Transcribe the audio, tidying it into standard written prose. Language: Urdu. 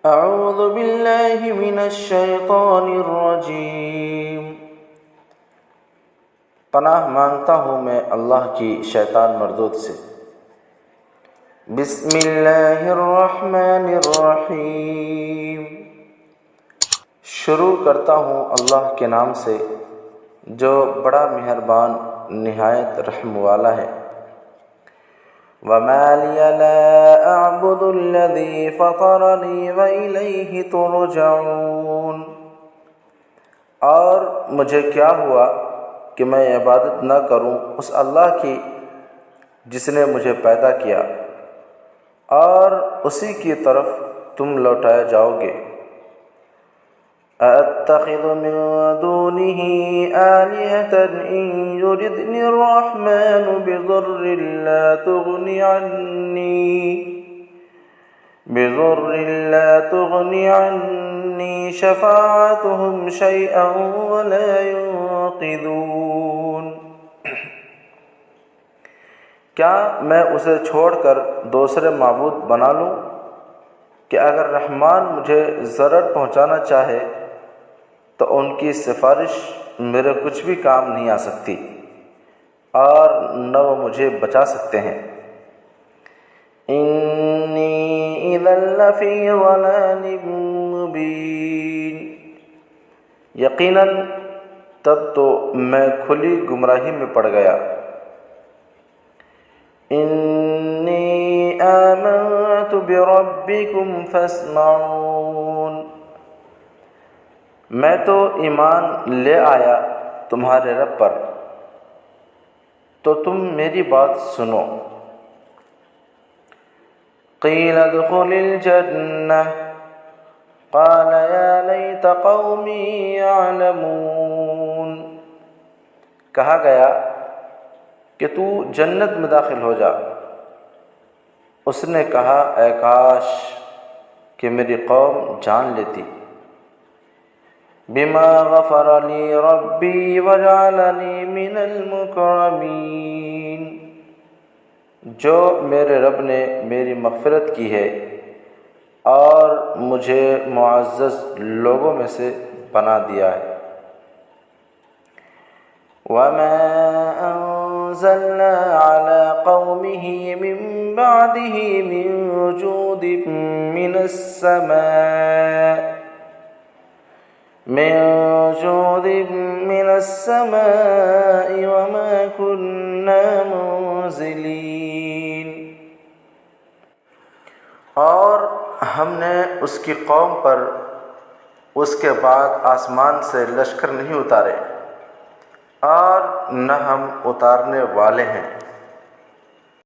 اعوذ باللہ من الشیطان الرجیم۔ پناہ مانگتا ہوں میں اللہ کی شیطان مردود سے۔ بسم اللہ الرحمن الرحیم۔ شروع کرتا ہوں اللہ کے نام سے جو بڑا مہربان نہایت رحم والا ہے۔ وَمَا لِيَ لَا أَعْبُدُ الَّذِي فَطَرَنِي وَإِلَيْهِ تُرْجَعُونَ۔ اور مجھے کیا ہوا کہ میں عبادت نہ کروں اس اللہ کی جس نے مجھے پیدا کیا، اور اسی کی طرف تم لوٹائے جاؤ گے۔ أَأَتَّخِذُ مِن دُونِهِ آلِهَةً إِن يُرِدْنِ الرَّحْمَنُ بِضُرٍّ لَّا تُغْنِ عَنِّي شَفَاعَتُهُمْ شَيْئًا وَلَا يُنقِذُونَ۔ کیا میں اسے چھوڑ کر دوسرے معبود بنا لوں کہ اگر رحمان مجھے ضرر پہنچانا چاہے تو ان کی سفارش میرے کچھ بھی کام نہیں آ سکتی، اور نہ وہ مجھے بچا سکتے ہیں۔ انی اذا لفی ضلال مبین۔ یقیناً تب تو میں کھلی گمراہی میں پڑ گیا۔ انی آمنت بربکم فاسمعون۔ میں تو ایمان لے آیا تمہارے رب پر، تو تم میری بات سنو۔ قیل ادخل الجنہ قال یا لیت قومی یعلمون۔ کہا گیا کہ تو جنت میں داخل ہو جا۔ اس نے کہا اے کاش کہ میری قوم جان لیتی۔ بما غفر لی ربی وجعلنی من المکرمین۔ جو میرے رب نے میری مغفرت کی ہے اور مجھے معزز لوگوں میں سے بنا دیا ہے۔ وما انزلنا على قومه من بعده من وجود من السماء وما كنا منزلين۔ اور ہم نے اس کی قوم پر اس کے بعد آسمان سے لشکر نہیں اتارے، اور نہ ہم اتارنے والے ہیں۔